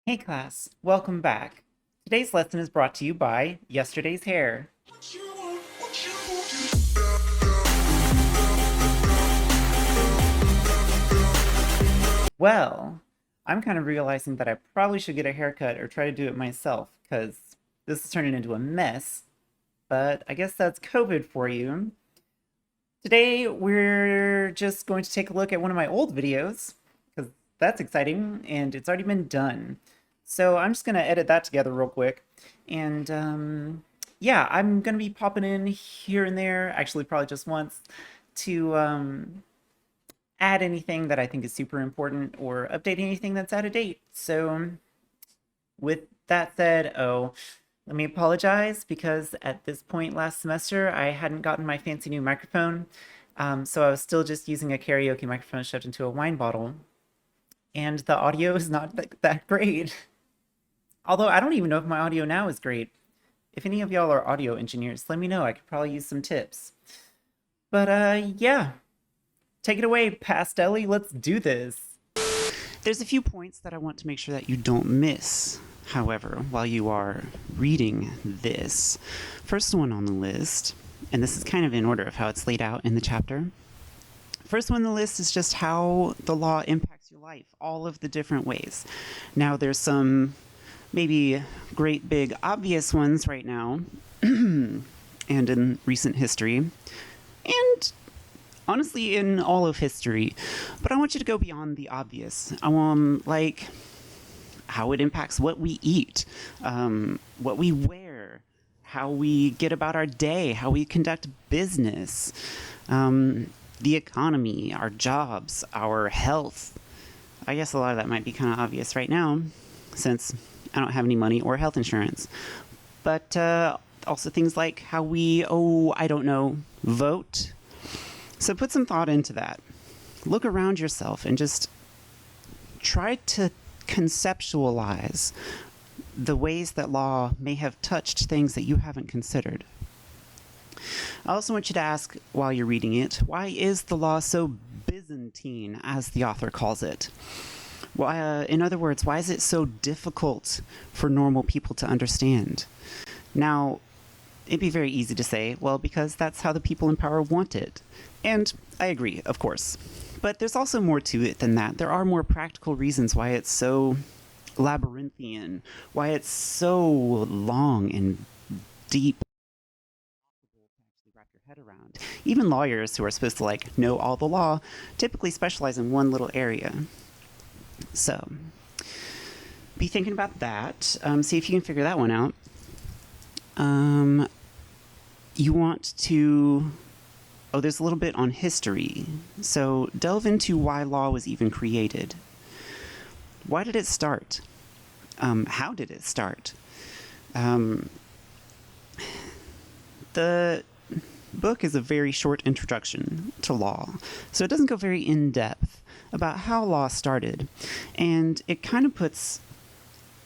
Hey class, welcome back. Today's lesson is brought to you by Yesterday's Hair. Well, I'm kind of realizing that I probably should get a haircut or try to do it myself, because this is turning into a mess, but I guess that's COVID for you. Today, we're just going to take a look at one of my old videos, because that's exciting, and it's already been done. So I'm just going to edit that together real quick. And yeah, I'm going to be popping in here and there, actually probably just once, to add anything that I think is super important or update anything that's out of date. So with that said, let me apologize because at this point last semester, I hadn't gotten my fancy new microphone. So I was still just using a karaoke microphone shoved into a wine bottle. And the audio is not that great. Although I don't even know if my audio now is great. If any of y'all are audio engineers, let me know. I could probably use some tips. But yeah. Take it away, Pastelli. Let's do this. There's a few points that I want to make sure that you don't miss, however, while you are reading this. First one on the list, and this is kind of in order of how it's laid out in the chapter. First one on the list is just how the law impacts your life, all of the different ways. Now, there's some maybe great big obvious ones right now, and in recent history, and honestly in all of history, but I want you to go beyond the obvious. Like how it impacts what we eat, what we wear, how we get about our day, how we conduct business, the economy, our jobs, our health. I guess a lot of that might be kind of obvious right now since I don't have any money or health insurance. But also things like how we, I don't know, vote. So put some thought into that. Look around yourself and just try to conceptualize the ways that law may have touched things that you haven't considered. I also want you to ask while you're reading it, why is the law so Byzantine, as the author calls it? Why, in other words, why is it so difficult for normal people to understand? Now, it'd be very easy to say, well, because that's how the people in power want it. And I agree, of course. But there's also more to it than that. There are more practical reasons why it's so labyrinthian, why it's so long and deep to wrap your head around. Even lawyers who are supposed to know all the law typically specialize in one little area. So be thinking about that. See if you can figure that one out. You want to... there's a little bit on history. So delve into why law was even created. Why did it start? How did it start? The book is a very short introduction to law, so it doesn't go very in-depth about how law started. And it kind of puts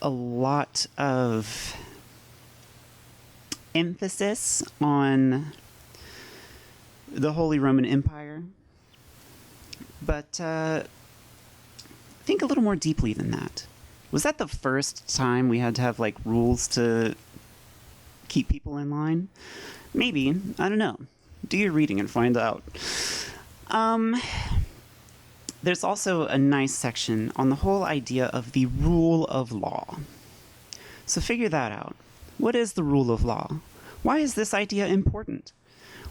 a lot of emphasis on the Holy Roman Empire, but think a little more deeply than that. Was that the first time we had to have rules to keep people in line? Maybe. I don't know. Do your reading and find out. There's also a nice section on the whole idea of the rule of law. So figure that out. What is the rule of law? Why is this idea important?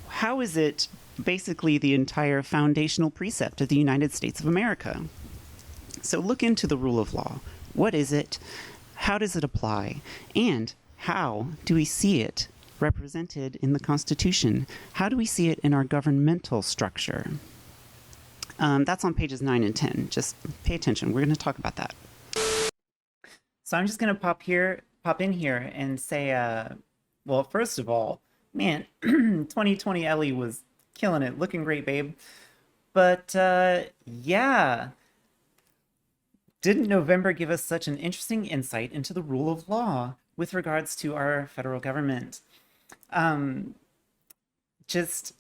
How is it basically the entire foundational precept of the United States of America? So look into the rule of law. What is it? How does it apply? And how do we see it represented in the Constitution? How do we see it in our governmental structure? That's on pages 9 and 10. Just pay attention. We're going to talk about that. So I'm just going to pop in here and say, well, first of all, man, 2020 Ellie was killing it. Looking great, babe. But, yeah. Didn't November give us such an interesting insight into the rule of law with regards to our federal government? Just,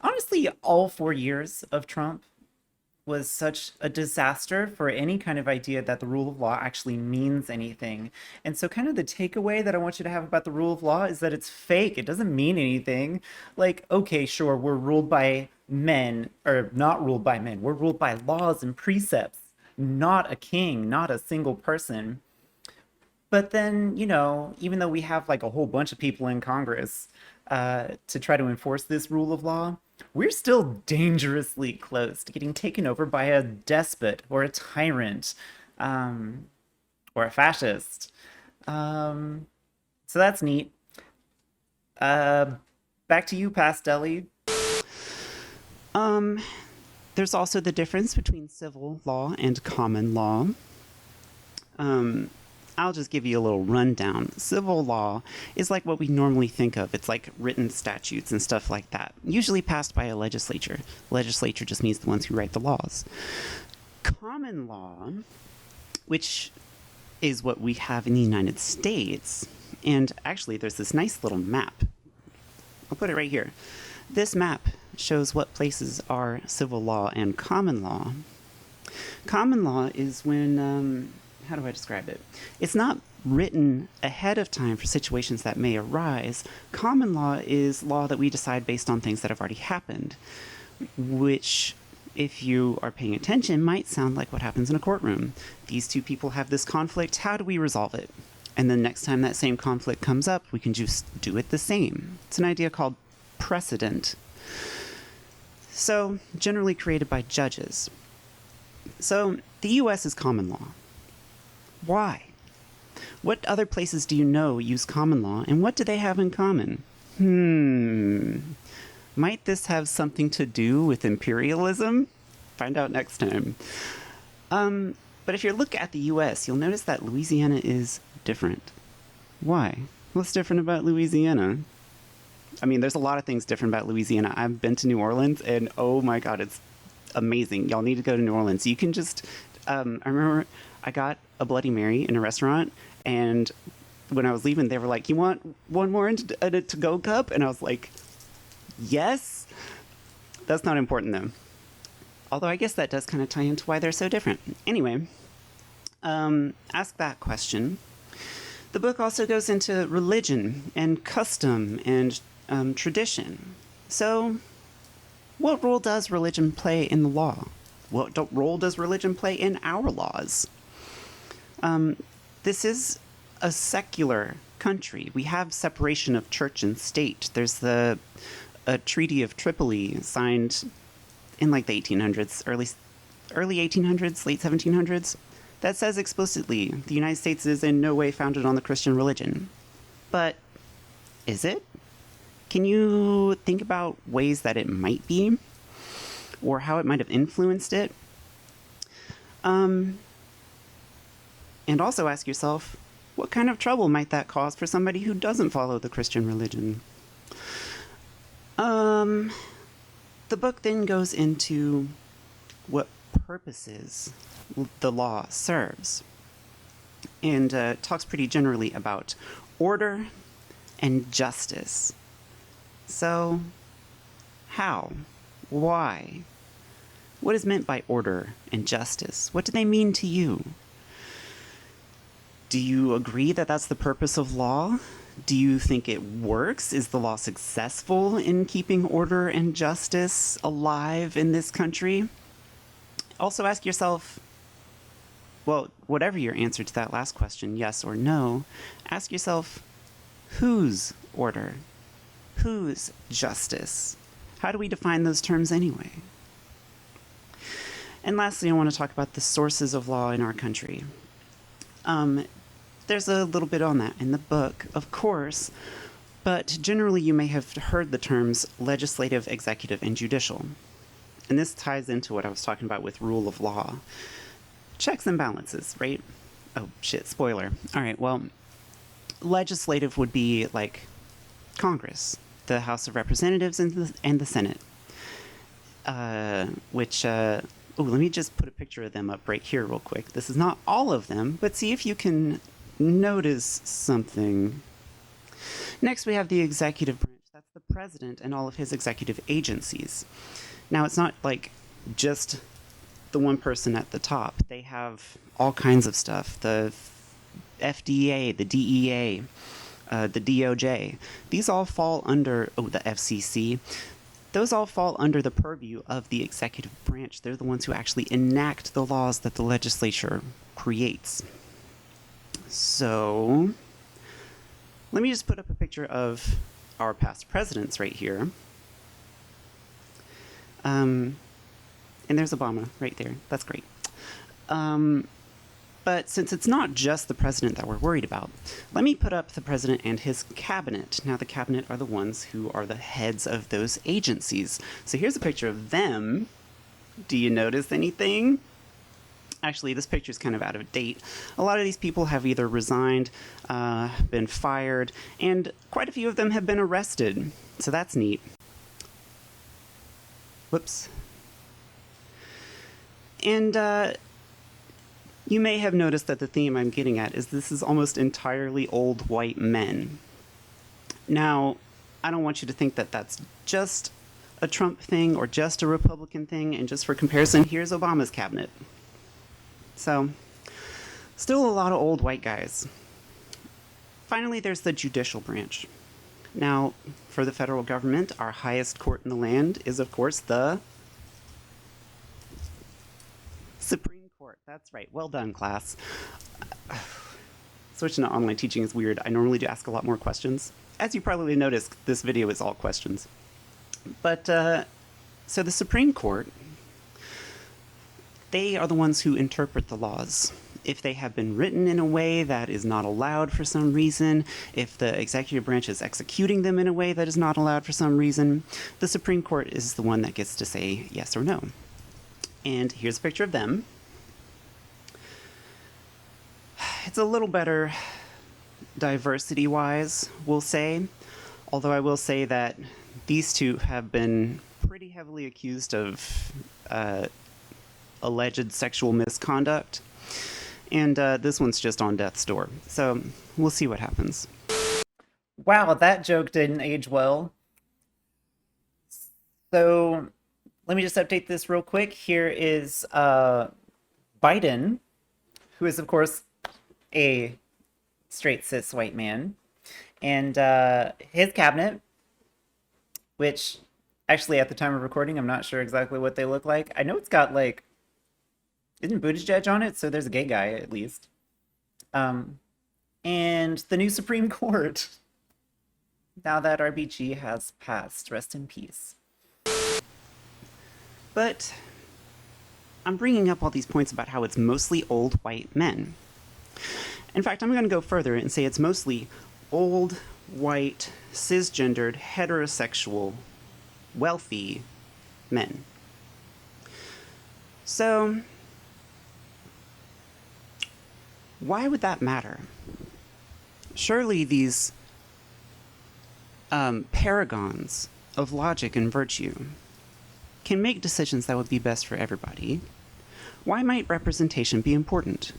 honestly, all 4 years of Trump was such a disaster for any kind of idea that the rule of law actually means anything. And so, kind of the takeaway that I want you to have about the rule of law is that it's fake. It doesn't mean anything. Like, okay, sure, we're ruled by men, or not ruled by men, we're ruled by laws and precepts, not a king, not a single person. But then, even though we have like a whole bunch of people in Congress to try to enforce this rule of law, we're still dangerously close to getting taken over by a despot or a tyrant um, or a fascist. Um, so that's neat. Uh, Back to you, Pastelli. Um, there's also the difference between civil law and common law. Um, I'll just give you a little rundown. Civil law is like what we normally think of. It's like written statutes and stuff like that, usually passed by a legislature. Legislature just means the ones who write the laws. Common law, which is what we have in the United States, and actually there's this nice little map. I'll put it right here. This map shows what places are civil law and common law. Common law is when, how do I describe it? It's not written ahead of time for situations that may arise. Common law is law that we decide based on things that have already happened, which, if you are paying attention, might sound like what happens in a courtroom. These two people have this conflict. How do we resolve it? And then next time that same conflict comes up, we can just do it the same. It's an idea called precedent. So, generally created by judges. So, the US is common law. Why? What other places do you know use common law, and what do they have in common? Might this have something to do with imperialism? Find out next time. But if you look at the US, you'll notice that Louisiana is different. Why? What's different about Louisiana? I mean, there's a lot of things different about Louisiana. I've been to New Orleans, and oh my god, it's amazing. Y'all need to go to New Orleans. You can just, I remember I got a Bloody Mary in a restaurant, and when I was leaving, they were like, "You want one more in a to-go cup?" And I was like, "Yes." That's not important though. Although I guess that does kind of tie into why they're so different. Anyway, ask that question. The book also goes into religion and custom and tradition. So, what role does religion play in the law? What role does religion play in our laws? This is a secular country. We have separation of church and state. There's a Treaty of Tripoli signed in like the 1800s, early 1800s, late 1700s, that says explicitly the United States is in no way founded on the Christian religion. But is it? Can you think about ways that it might be? Or how it might have influenced it? And also ask yourself, what kind of trouble might that cause for somebody who doesn't follow the Christian religion? The book then goes into what purposes the law serves, and talks pretty generally about order and justice. So, how? Why? What is meant by order and justice? What do they mean to you? Do you agree that that's the purpose of law? Do you think it works? Is the law successful in keeping order and justice alive in this country? Also ask yourself, well, whatever your answer to that last question, yes or no, ask yourself, whose order? Whose justice? How do we define those terms anyway? And lastly, I want to talk about the sources of law in our country. There's a little bit on that in the book, of course, but generally you may have heard the terms legislative, executive, and judicial. And this ties into what I was talking about with rule of law. Checks and balances, right? Oh, shit, spoiler. All right, well, legislative would be like Congress, the House of Representatives, and the Senate, let me just put a picture of them up right here real quick. This is not all of them, but see if you can notice something. Next, we have the executive branch. That's the president and all of his executive agencies. Now, it's not like just the one person at the top. They have all kinds of stuff. The FDA, the DEA, the DOJ. These all fall under, the FCC. Those all fall under the purview of the executive branch. They're the ones who actually enact the laws that the legislature creates. So, let me just put up a picture of our past presidents right here. And there's Obama right there. That's great. But since it's not just the president that we're worried about, let me put up the president and his cabinet. Now, the cabinet are the ones who are the heads of those agencies. So here's a picture of them. Do you notice anything? Actually, this picture is kind of out of date. A lot of these people have either resigned, been fired, and quite a few of them have been arrested. So that's neat. Whoops. And, you may have noticed that the theme I'm getting at is this is almost entirely old white men. Now, I don't want you to think that that's just a Trump thing or just a Republican thing, and just for comparison, here's Obama's cabinet. So, still a lot of old white guys. Finally, there's the judicial branch. Now, for the federal government, our highest court in the land is, of course, the Supreme Court. That's right. Well done, class. Switching to online teaching is weird. I normally do ask a lot more questions. As you probably noticed, this video is all questions. But, so the Supreme Court, they are the ones who interpret the laws. If they have been written in a way that is not allowed for some reason, if the executive branch is executing them in a way that is not allowed for some reason, the Supreme Court is the one that gets to say yes or no. And here's a picture of them. It's a little better diversity-wise, we'll say. Although I will say that these two have been pretty heavily accused of alleged sexual misconduct. And this one's just on death's door. So we'll see what happens. Wow, that joke didn't age well. So let me just update this real quick. Here is Biden, who is, of course, a straight cis white man, and his cabinet, which actually at the time of recording, I'm not sure exactly what they look like. I know it's got like, isn't Buttigieg on it? So there's a gay guy at least. And the new Supreme Court, now that RBG has passed, rest in peace. But I'm bringing up all these points about how it's mostly old white men. In fact, I'm going to go further and say it's mostly old, white, cisgendered, heterosexual, wealthy men. So, why would that matter? Surely these paragons of logic and virtue can make decisions that would be best for everybody. Why might representation be important?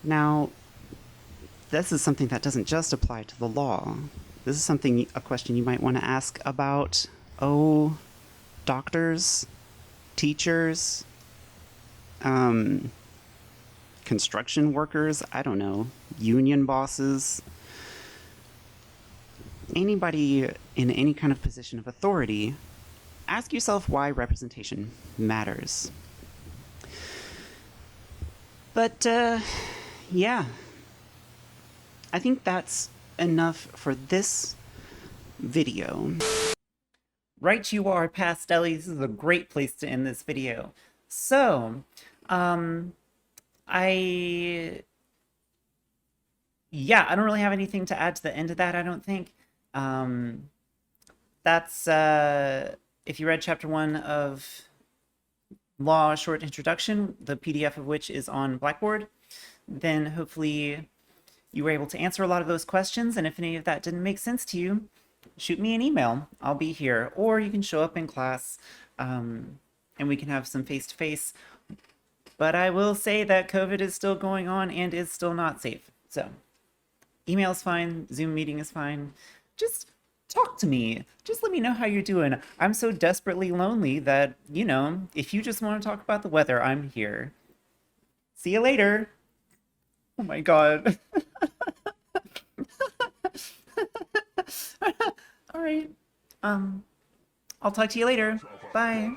Now, this is something that doesn't just apply to the law. This is a question you might want to ask about, doctors, teachers, construction workers, I don't know, union bosses, anybody in any kind of position of authority. Ask yourself why representation matters. But, yeah, I think that's enough for this video. Right you are, Pastelli. This is a great place to end this video. So, I don't really have anything to add to the end of that, I don't think. That's, if you read Chapter 1 of Law Short Introduction, the PDF of which is on Blackboard, then hopefully you were able to answer a lot of those questions, and if any of that didn't make sense to you, shoot me an email. I'll be here. Or you can show up in class, and we can have some face-to-face. But I will say that COVID is still going on and is still not safe. So, email's fine, Zoom meeting is fine. Just talk to me. Just let me know how you're doing. I'm so desperately lonely that, if you just want to talk about the weather, I'm here. See you later. Oh my God. All right. Um, I'll talk to you later. Bye.